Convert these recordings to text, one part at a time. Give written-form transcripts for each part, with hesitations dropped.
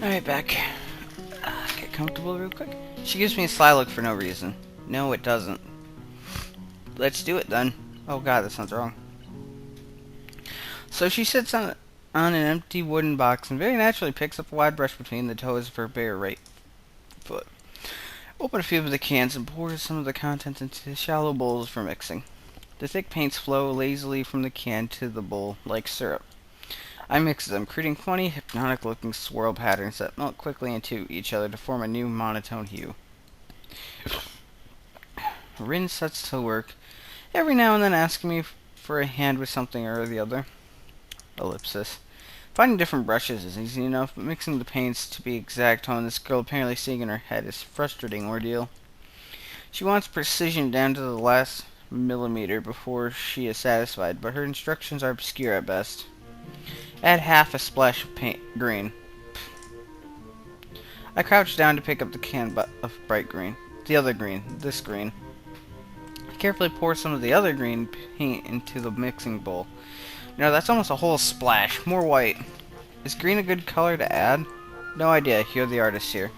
Alright, back. Get comfortable real quick. She gives me a sly look for no reason. No, it doesn't. Let's do it then. Oh god, that sounds wrong. So she sits on an empty wooden box and very naturally picks up a wide brush between the toes of her bare right foot. Open a few of the cans and pour some of the contents into shallow bowls for mixing. The thick paints flow lazily from the can to the bowl like syrup. I mix them, creating funny, hypnotic-looking swirl patterns that melt quickly into each other to form a new monotone hue. Rin sets to work, every now and then asking me for a hand with something or the other. Ellipsis. Finding different brushes is easy enough, but mixing the paints to be exact tone this girl apparently seeing in her head is a frustrating ordeal. She wants precision down to the last millimeter before she is satisfied, but her instructions are obscure at best. Add half a splash of paint green. I crouch down to pick up the can of bright green. The other green. This green. I carefully pour some of the other green paint into the mixing bowl. No, that's almost a whole splash. More white. Is green a good color to add? No idea. You're the artist here.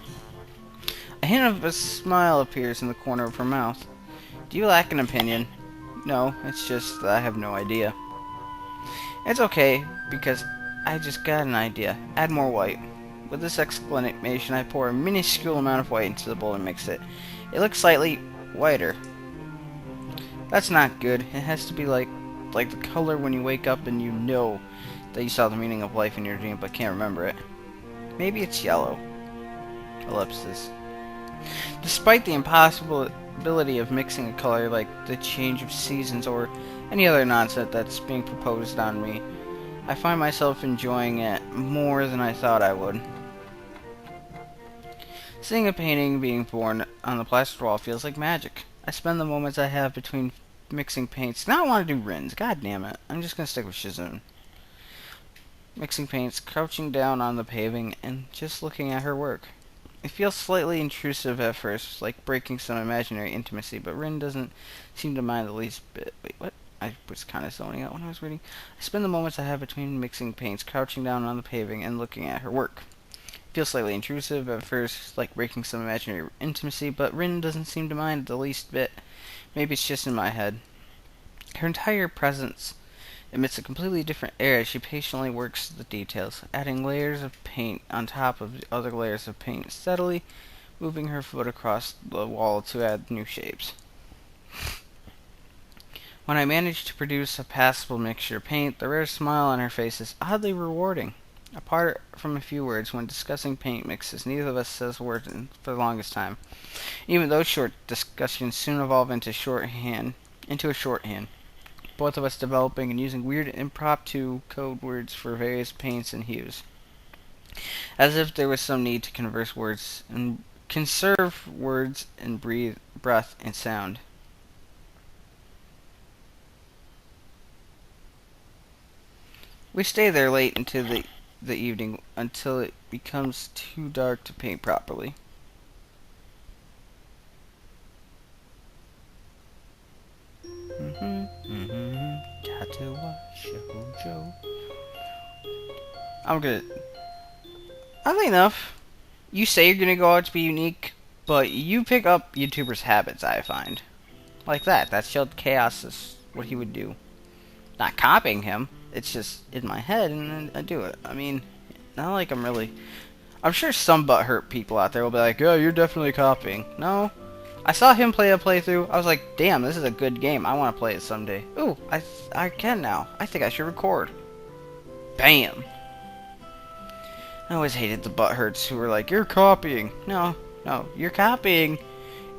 A hint of a smile appears in the corner of her mouth. Do you lack an opinion? No, it's just that I have no idea. It's okay, because I just got an idea. Add more white. With this exclamation, I pour a minuscule amount of white into the bowl and mix it. It looks slightly whiter. That's not good. It has to be like the color when you wake up and you know that you saw the meaning of life in your dream but can't remember it. Maybe it's yellow. Ellipsis. Despite the impossibility of mixing a color like the change of seasons or any other nonsense that's being proposed on me, I find myself enjoying it more than I thought I would. Seeing a painting being born on the plaster wall feels like magic. I spend the moments I have between mixing paints. Now I want to do Rins. God damn it. I'm just going to stick with Shizune. Mixing paints, crouching down on the paving, and just looking at her work. It feels slightly intrusive at first, like breaking some imaginary intimacy, but Rin doesn't seem to mind the least bit. Wait, what? I was kind of zoning out when I was reading. I spend the moments I have between mixing paints, crouching down on the paving, and looking at her work. It feels slightly intrusive at first, like breaking some imaginary intimacy, but Rin doesn't seem to mind the least bit. Maybe it's just in my head. Her entire presence emits a completely different air as she patiently works the details, adding layers of paint on top of the other layers of paint, steadily moving her foot across the wall to add new shapes. When I manage to produce a passable mixture of paint, the rare smile on her face is oddly rewarding. Apart from a few words, when discussing paint mixes, neither of us says a word for the longest time. Even those short discussions soon evolve into a shorthand. Both of us developing and using weird impromptu code words for various paints and hues. As if there was some need to conserve words and breath and sound. We stay there late into the evening until it becomes too dark to paint properly. Katawa Shoujo. Oddly enough, you say you're gonna go out to be unique, but you pick up YouTubers' habits, I find. Like that. That's Chilled Chaos is what he would do. Not copying him. It's just in my head, and I do it. I mean, not like I'm sure some butthurt people out there will be like, "Oh, you're definitely copying." No, I saw him play a playthrough. I was like, "Damn, this is a good game. I want to play it someday." Ooh, I can now. I think I should record. Bam. I always hated the butthurts who were like, "You're copying." No, you're copying.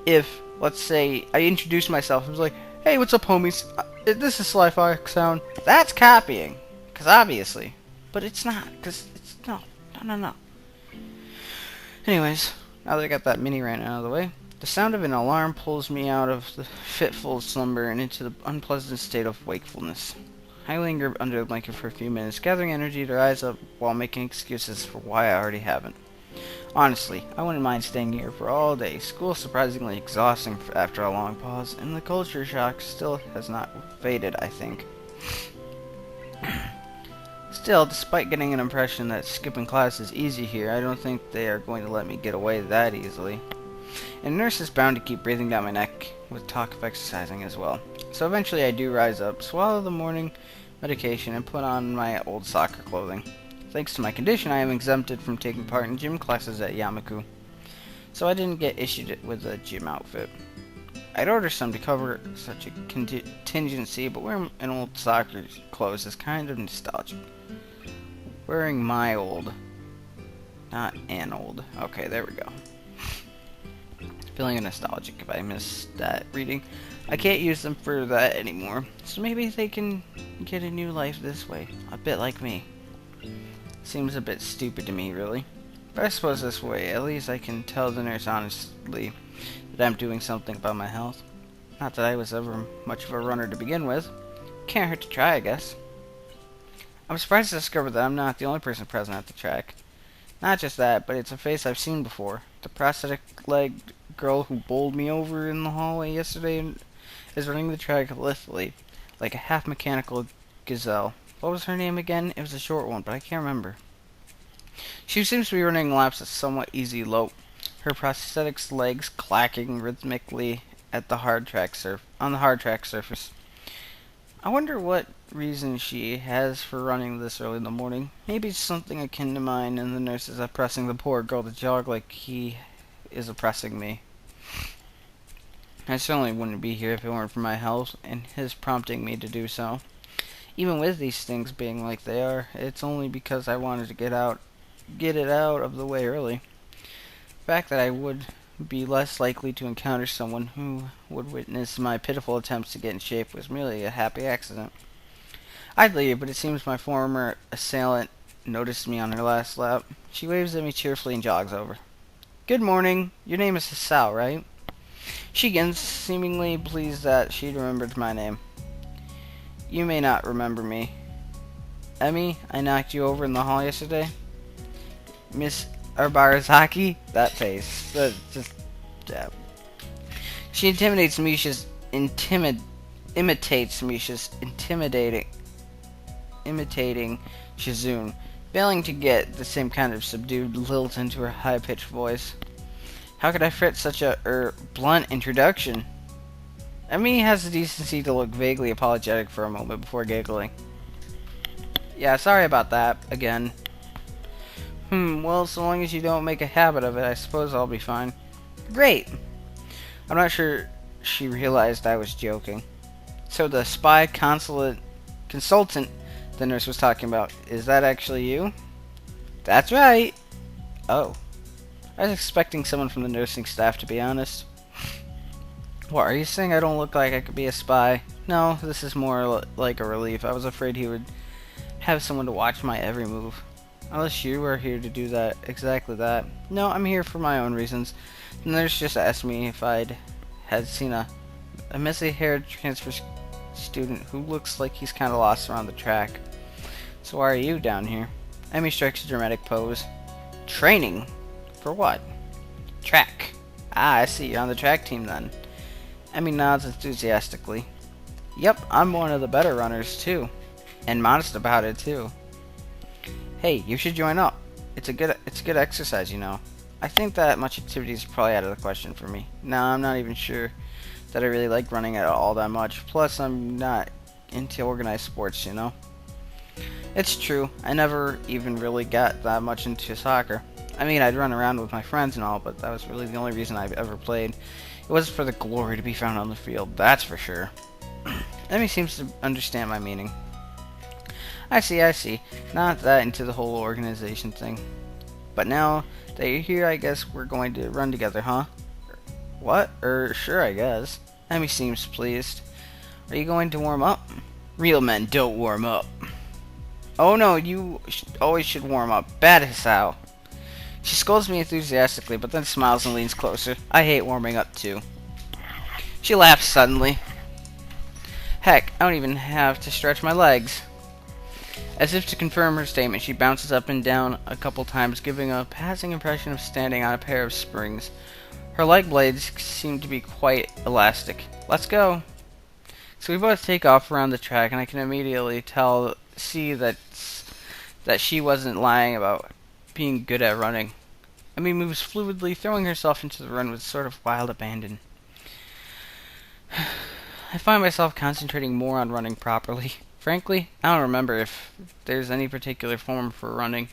If, let's say, I introduced myself, I was like, "Hey, what's up, homies? This is Sly Fox Sound." That's copying. Because obviously. But it's not. Because it's... No. Anyways, now that I got that mini rant out of the way, the sound of an alarm pulls me out of the fitful slumber and into the unpleasant state of wakefulness. I linger under the blanket for a few minutes, gathering energy to rise up while making excuses for why I already haven't. Honestly, I wouldn't mind staying here for all day. School's surprisingly exhausting after a long pause, and the culture shock still has not faded, I think. Still, despite getting an impression that skipping class is easy here, I don't think they are going to let me get away that easily. And the nurse is bound to keep breathing down my neck with talk of exercising as well. So eventually I do rise up, swallow the morning medication, and put on my old soccer clothing. Thanks to my condition, I am exempted from taking part in gym classes at Yamaku, so I didn't get issued with a gym outfit. I'd order some to cover such a contingency, but wearing an old soccer clothes is kind of nostalgic. Wearing my old, not an old. Okay, there we go. Feeling nostalgic if I missed that reading. I can't use them for that anymore, so maybe they can get a new life this way, a bit like me. Seems a bit stupid to me, really. But I suppose this way, at least I can tell the nurse honestly that I'm doing something about my health. Not that I was ever much of a runner to begin with. Can't hurt to try, I guess. I'm surprised to discover that I'm not the only person present at the track. Not just that, but it's a face I've seen before. The prosthetic-legged girl who bowled me over in the hallway yesterday is running the track lithely, like a half-mechanical gazelle. What was her name again? It was a short one, but I can't remember. She seems to be running laps at somewhat easy lope, her prosthetic's legs clacking rhythmically at the on the hard track surface. I wonder what reason she has for running this early in the morning. Maybe it's something akin to mine, and the nurse is oppressing the poor girl to jog like he is oppressing me. I certainly wouldn't be here if it weren't for my health and his prompting me to do so. Even with these things being like they are, it's only because I wanted to get it out of the way early. The fact that I would be less likely to encounter someone who would witness my pitiful attempts to get in shape was merely a happy accident. I'd leave, but it seems my former assailant noticed me on her last lap. She waves at me cheerfully and jogs over. Good morning. Your name is Hisao, right? She begins, seemingly pleased that she'd remembered my name. You may not remember me. Emmy, I knocked you over in the hall yesterday. Miss Arbarazaki? That face. That just... yeah. She imitates Misha's imitating Shizune, failing to get the same kind of subdued lilt into her high-pitched voice. How could I fit such a, blunt introduction? Emmy has the decency to look vaguely apologetic for a moment before giggling. Yeah, sorry about that, again. Well, so long as you don't make a habit of it, I suppose I'll be fine. Great! I'm not sure she realized I was joking. So the spy consultant the nurse was talking about, is that actually you? That's right! Oh. I was expecting someone from the nursing staff, to be honest. What, are you saying I don't look like I could be a spy? No, this is more like a relief. I was afraid he would have someone to watch my every move. Unless you are here to do that, exactly that. No, I'm here for my own reasons. The nurse just asked me if had seen a messy-haired transfer student who looks like he's kind of lost around the track. So why are you down here? Emmy strikes a dramatic pose. Training? For what? Track. Ah, I see. You're on the track team then. Emmy nods enthusiastically. Yep, I'm one of the better runners too. And modest about it too. Hey, you should join up. It's good exercise, you know. I think that much activity is probably out of the question for me. No, I'm not even sure that I really like running at all that much. Plus, I'm not into organized sports, you know. It's true. I never even really got that much into soccer. I mean, I'd run around with my friends and all, but that was really the only reason I've ever played. It wasn't for the glory to be found on the field, that's for sure. Emmy seems to understand my meaning. I see. Not that into the whole organization thing. But now that you're here, I guess we're going to run together, huh? What? Sure, I guess. Emmy seems pleased. Are you going to warm up? Real men don't warm up. Oh no, you always should warm up. Bad Hisao. She scolds me enthusiastically, but then smiles and leans closer. I hate warming up too. She laughs suddenly. Heck, I don't even have to stretch my legs. As if to confirm her statement, she bounces up and down a couple times, giving a passing impression of standing on a pair of springs. Her leg blades seem to be quite elastic. Let's go. So we both take off around the track, and I can immediately see that that she wasn't lying about being good at running. Emmy moves fluidly, throwing herself into the run with sort of wild abandon. I find myself concentrating more on running properly. Frankly, I don't remember if there's any particular form for running,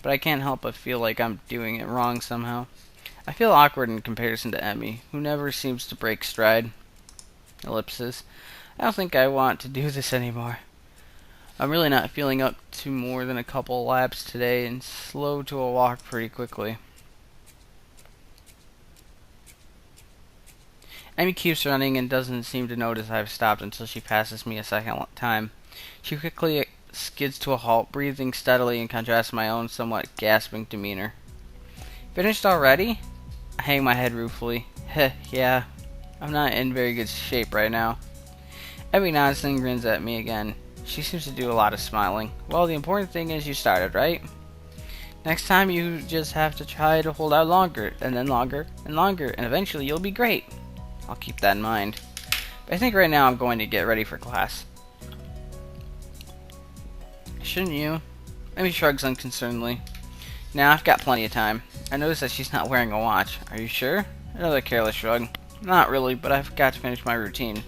but I can't help but feel like I'm doing it wrong somehow. I feel awkward in comparison to Emmy, who never seems to break stride. Ellipsis. I don't think I want to do this anymore. I'm really not feeling up to more than a couple laps today and slow to a walk pretty quickly. Emmy keeps running and doesn't seem to notice I've stopped until she passes me a second time. She quickly skids to a halt, breathing steadily in contrast to my own somewhat gasping demeanor. Finished already? I hang my head ruefully. Heh, yeah. I'm not in very good shape right now. Emmy nods and grins at me again. She seems to do a lot of smiling. Well, the important thing is you started, right? Next time you just have to try to hold out longer, and then longer, and longer, and eventually you'll be great. I'll keep that in mind. But I think right now I'm going to get ready for class. Shouldn't you? Emmy shrugs unconcernedly. Nah, I've got plenty of time. I notice that she's not wearing a watch. Are you sure? Another careless shrug. Not really, but I've got to finish my routine.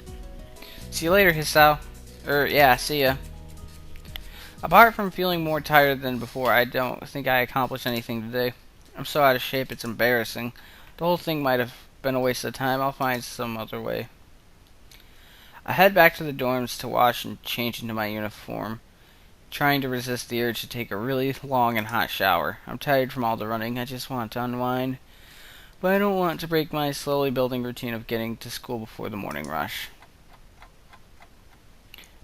See you later, Hisao. Yeah, see ya. Apart from feeling more tired than before, I don't think I accomplished anything today. I'm so out of shape, it's embarrassing. The whole thing might have been a waste of time. I'll find some other way. I head back to the dorms to wash and change into my uniform, trying to resist the urge to take a really long and hot shower. I'm tired from all the running. I just want to unwind, but I don't want to break my slowly building routine of getting to school before the morning rush.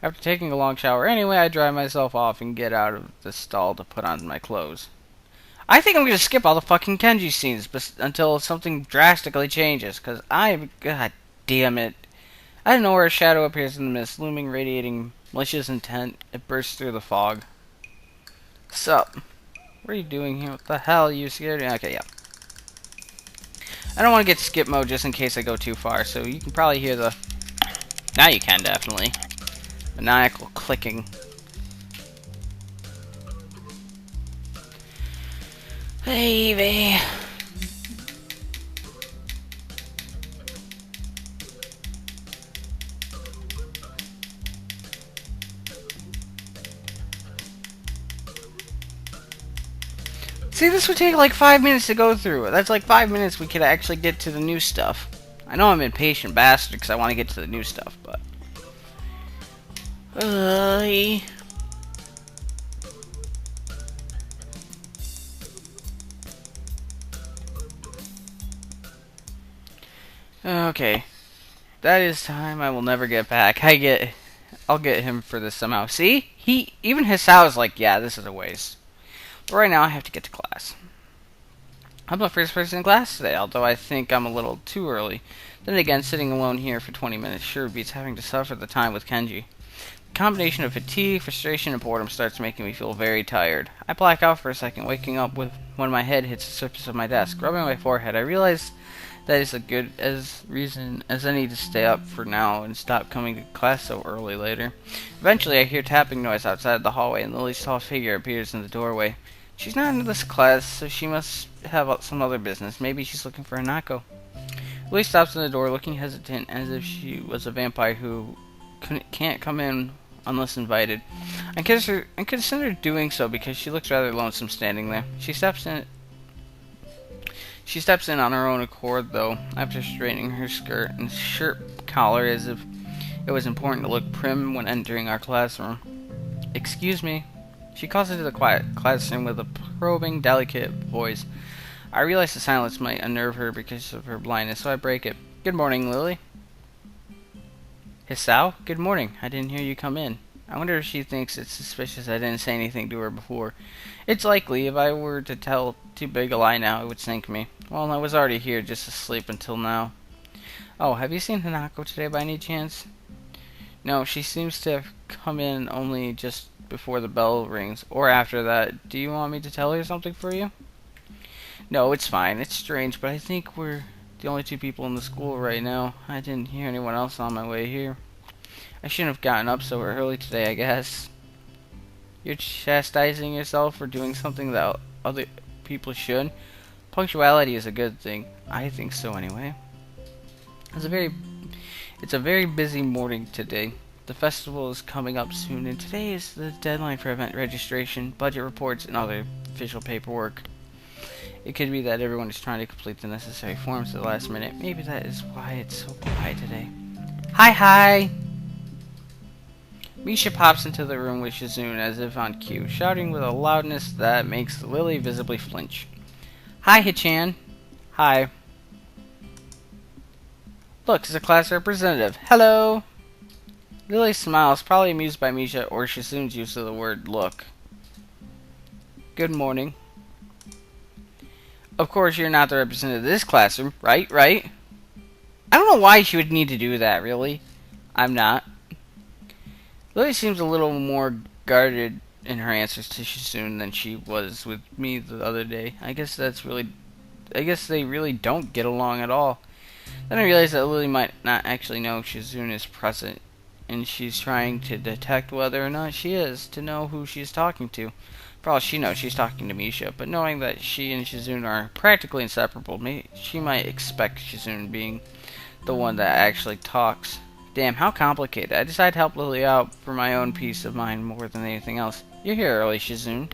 After taking a long shower anyway, I dry myself off and get out of the stall to put on my clothes. I think I'm going to skip all the fucking Kenji scenes until something drastically changes, because God damn it. I don't know where a shadow appears in the mist, looming, radiating malicious intent. It bursts through the fog. Sup? What are you doing here? What the hell? Are you scared? Okay, yeah. I don't want to get skip mode just in case I go too far, so you can probably hear the... Now you can, definitely. Maniacal clicking. Baby. See, this would take like 5 minutes to go through. That's like 5 minutes we could actually get to the new stuff. I know I'm an impatient bastard because I want to get to the new stuff, but... Okay. That is time I will never get back. I'll get him for this somehow. See? Even Hisao is like, yeah, this is a waste. But right now I have to get to class. I'm the first person in class today, although I think I'm a little too early. Then again, sitting alone here for 20 minutes sure beats having to suffer the time with Kenji. The combination of fatigue, frustration, and boredom starts making me feel very tired. I black out for a second, waking up when my head hits the surface of my desk. Rubbing my forehead, I realize that is as good reason as any to stay up for now and stop coming to class so early later. Eventually, I hear tapping noise outside the hallway, and Lily's tall figure appears in the doorway. She's not in this class, so she must have some other business. Maybe she's looking for Hanako. Lily stops in the door, looking hesitant, as if she was a vampire who can't come in unless invited. I consider doing so because she looks rather lonesome standing there. She steps in on her own accord, though, after straightening her skirt and shirt collar as if it was important to look prim when entering our classroom. Excuse me. She calls into the quiet classroom with a probing, delicate voice. I realize the silence might unnerve her because of her blindness, so I break it. Good morning, Lily. Hisao? Good morning. I didn't hear you come in. I wonder if she thinks it's suspicious I didn't say anything to her before. It's likely. If I were to tell too big a lie now, it would sink me. Well, I was already here just asleep until now. Oh, have you seen Hanako today by any chance? No, she seems to have come in only just before the bell rings, or after that. Do you want me to tell her something for you? No, it's fine. It's strange, but I think we're the only two people in the school right now. I didn't hear anyone else on my way here. I shouldn't have gotten up so early today, I guess. You're chastising yourself for doing something that other people should. Punctuality is a good thing. I think so anyway. It's a very busy morning today. The festival is coming up soon, and today is the deadline for event registration, budget reports, and other official paperwork. It could be that everyone is trying to complete the necessary forms at the last minute. Maybe that is why it's so quiet today. Hi! Misha pops into the room with Shizune as if on cue, shouting with a loudness that makes Lily visibly flinch. Hi, Hichan. Hi. Look, it's a class representative. Hello! Lily smiles, probably amused by Misha or Shizune's use of the word look. Good morning. Of course, you're not the representative of this classroom, right? I don't know why she would need to do that, really. I'm not. Lily seems a little more guarded in her answers to Shizune than she was with me the other day. I guess they really don't get along at all. Then I realized that Lily might not actually know Shizune is present, and she's trying to detect whether or not she is, to know who she's talking to. For all she knows, she's talking to Misha, but knowing that she and Shizune are practically inseparable, she might expect Shizune being the one that actually talks. Damn, how complicated. I decided to help Lily out for my own peace of mind more than anything else. You're here early, Shizune.